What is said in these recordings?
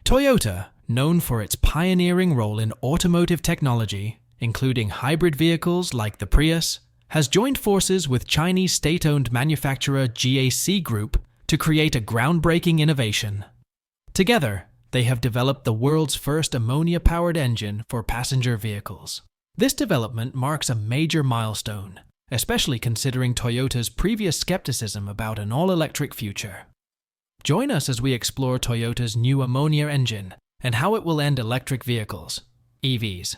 Toyota, known for its pioneering role in automotive technology, including hybrid vehicles like the Prius, has joined forces with Chinese state-owned manufacturer GAC Group to create a groundbreaking innovation. Together, they have developed the world's first ammonia-powered engine for passenger vehicles. This development marks a major milestone, especially considering Toyota's previous skepticism about an all-electric future. Join us as we explore Toyota's new ammonia engine and how it will end electric vehicles, EVs.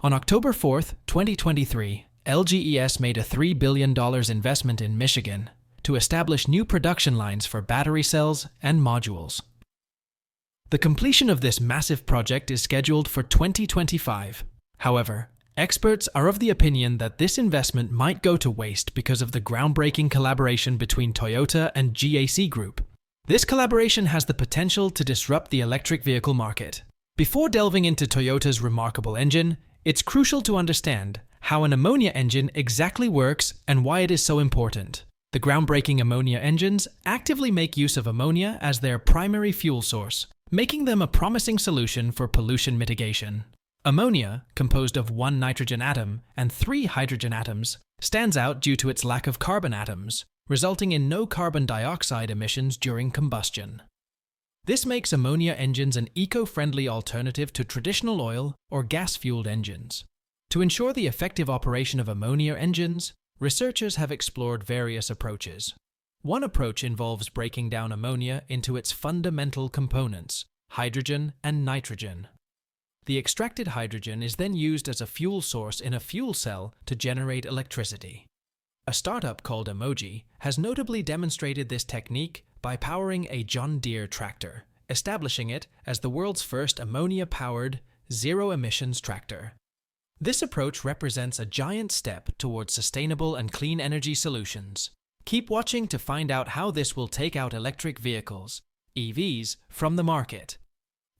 On October 4, 2023, LGES made a $3 billion investment in Michigan to establish new production lines for battery cells and modules. The completion of this massive project is scheduled for 2025. However, experts are of the opinion that this investment might go to waste because of the groundbreaking collaboration between Toyota and GAC Group. This collaboration has the potential to disrupt the electric vehicle market. Before delving into Toyota's remarkable engine, it's crucial to understand how an ammonia engine exactly works and why it is so important. The groundbreaking ammonia engines actively make use of ammonia as their primary fuel source, making them a promising solution for pollution mitigation. Ammonia, composed of one nitrogen atom and 3 hydrogen atoms, stands out due to its lack of carbon atoms, resulting in no carbon dioxide emissions during combustion. This makes ammonia engines an eco-friendly alternative to traditional oil or gas-fueled engines. To ensure the effective operation of ammonia engines, researchers have explored various approaches. One approach involves breaking down ammonia into its fundamental components, hydrogen and nitrogen. The extracted hydrogen is then used as a fuel source in a fuel cell to generate electricity. A startup called Emoji has notably demonstrated this technique by powering a John Deere tractor, establishing it as the world's first ammonia-powered, zero-emissions tractor. This approach represents a giant step towards sustainable and clean energy solutions. Keep watching to find out how this will take out electric vehicles, EVs, from the market.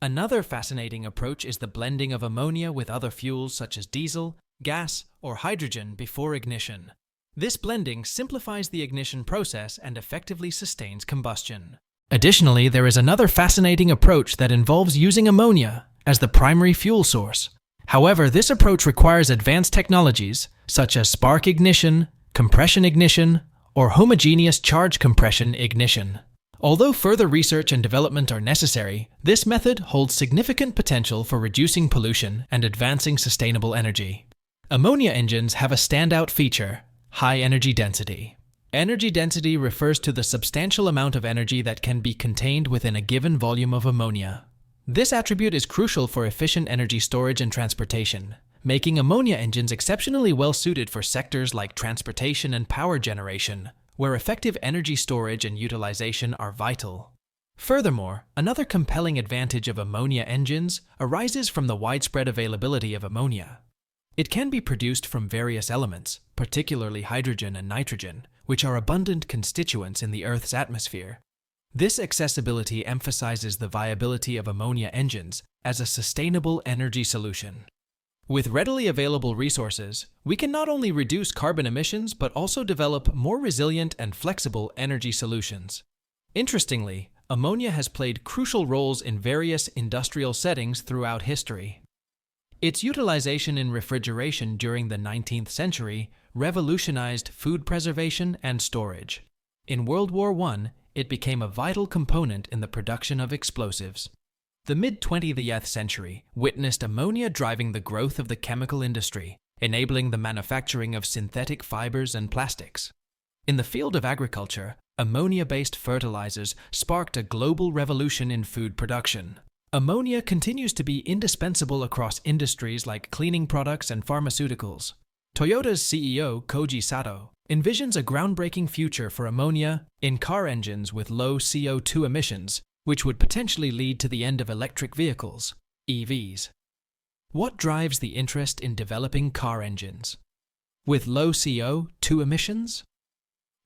Another fascinating approach is the blending of ammonia with other fuels such as diesel, gas, or hydrogen before ignition. This blending simplifies the ignition process and effectively sustains combustion. Additionally, there is another fascinating approach that involves using ammonia as the primary fuel source. However, this approach requires advanced technologies such as spark ignition, compression ignition, or homogeneous charge compression ignition. Although further research and development are necessary, this method holds significant potential for reducing pollution and advancing sustainable energy. Ammonia engines have a standout feature: high energy density. Energy density refers to the substantial amount of energy that can be contained within a given volume of ammonia. This attribute is crucial for efficient energy storage and transportation, making ammonia engines exceptionally well suited for sectors like transportation and power generation, where effective energy storage and utilization are vital. Furthermore, another compelling advantage of ammonia engines arises from the widespread availability of ammonia. It can be produced from various elements, particularly hydrogen and nitrogen, which are abundant constituents in the Earth's atmosphere. This accessibility emphasizes the viability of ammonia engines as a sustainable energy solution. With readily available resources, we can not only reduce carbon emissions but also develop more resilient and flexible energy solutions. Interestingly, ammonia has played crucial roles in various industrial settings throughout history. Its utilization in refrigeration during the 19th century revolutionized food preservation and storage. In World War I, it became a vital component in the production of explosives. The mid-20th century witnessed ammonia driving the growth of the chemical industry, enabling the manufacturing of synthetic fibers and plastics. In the field of agriculture, ammonia-based fertilizers sparked a global revolution in food production. Ammonia continues to be indispensable across industries like cleaning products and pharmaceuticals. Toyota's CEO, Koji Sato, envisions a groundbreaking future for ammonia in car engines with low CO2 emissions, which would potentially lead to the end of electric vehicles, EVs. What drives the interest in developing car engines? With low CO2 emissions?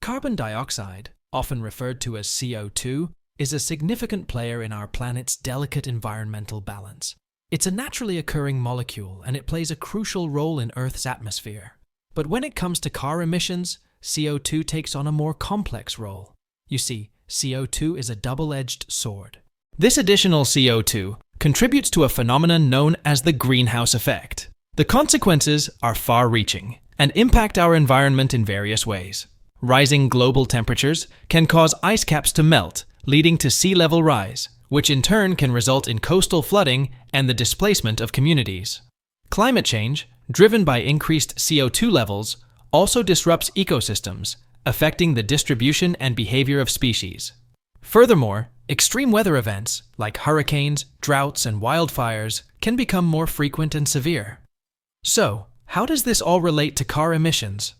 Carbon dioxide, often referred to as CO2, is a significant player in our planet's delicate environmental balance. It's a naturally occurring molecule, and it plays a crucial role in Earth's atmosphere. But when it comes to car emissions, CO2 takes on a more complex role. You see, CO2 is a double-edged sword. This additional CO2 contributes to a phenomenon known as the greenhouse effect. The consequences are far-reaching and impact our environment in various ways. Rising global temperatures can cause ice caps to melt, leading to sea level rise, which in turn can result in coastal flooding and the displacement of communities. Climate change, driven by increased CO2 levels, also disrupts ecosystems, affecting the distribution and behavior of species. Furthermore, extreme weather events like hurricanes, droughts, and wildfires can become more frequent and severe. So, how does this all relate to car emissions?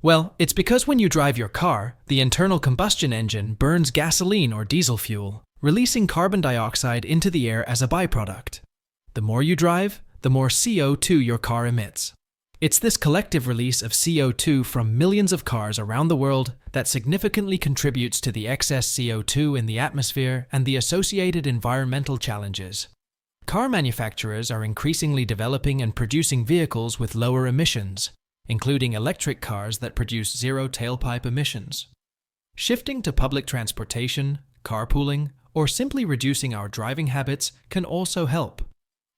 Well, it's because when you drive your car, the internal combustion engine burns gasoline or diesel fuel, releasing carbon dioxide into the air as a byproduct. The more you drive, the more CO2 your car emits. It's this collective release of CO2 from millions of cars around the world that significantly contributes to the excess CO2 in the atmosphere and the associated environmental challenges. Car manufacturers are increasingly developing and producing vehicles with lower emissions, including electric cars that produce zero tailpipe emissions. Shifting to public transportation, carpooling, or simply reducing our driving habits can also help.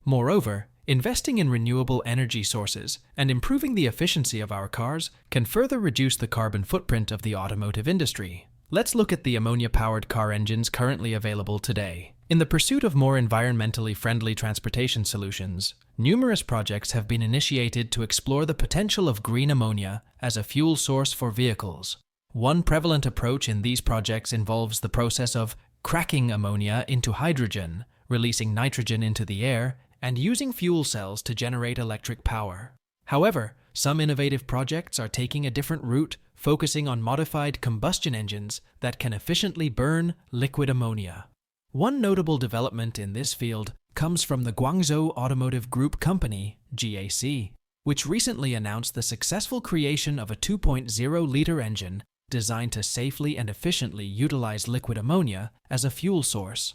Moreover, investing in renewable energy sources and improving the efficiency of our cars can further reduce the carbon footprint of the automotive industry. Let's look at the ammonia-powered car engines currently available today. In the pursuit of more environmentally friendly transportation solutions, numerous projects have been initiated to explore the potential of green ammonia as a fuel source for vehicles. One prevalent approach in these projects involves the process of cracking ammonia into hydrogen, releasing nitrogen into the air, and using fuel cells to generate electric power. However, some innovative projects are taking a different route, focusing on modified combustion engines that can efficiently burn liquid ammonia. One notable development in this field comes from the Guangzhou Automotive Group company, GAC, which recently announced the successful creation of a 2.0-liter engine designed to safely and efficiently utilize liquid ammonia as a fuel source.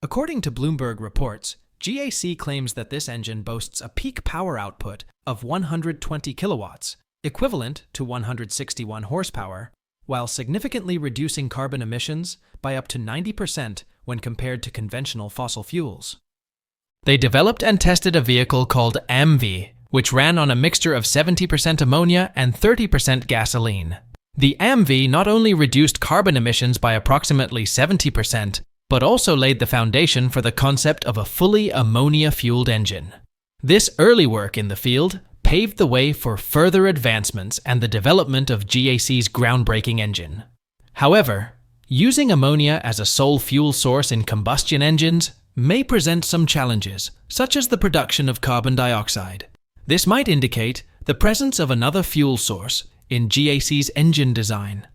According to Bloomberg reports, GAC claims that this engine boasts a peak power output of 120 kilowatts, equivalent to 161 horsepower, while significantly reducing carbon emissions by up to 90% when compared to conventional fossil fuels. They developed and tested a vehicle called AMV, which ran on a mixture of 70% ammonia and 30% gasoline. The AMV not only reduced carbon emissions by approximately 70%, but also laid the foundation for the concept of a fully ammonia-fueled engine. This early work in the field paved the way for further advancements and the development of GAC's groundbreaking engine. However, using ammonia as a sole fuel source in combustion engines may present some challenges, such as the production of carbon dioxide. This might indicate the presence of another fuel source in GAC's engine design.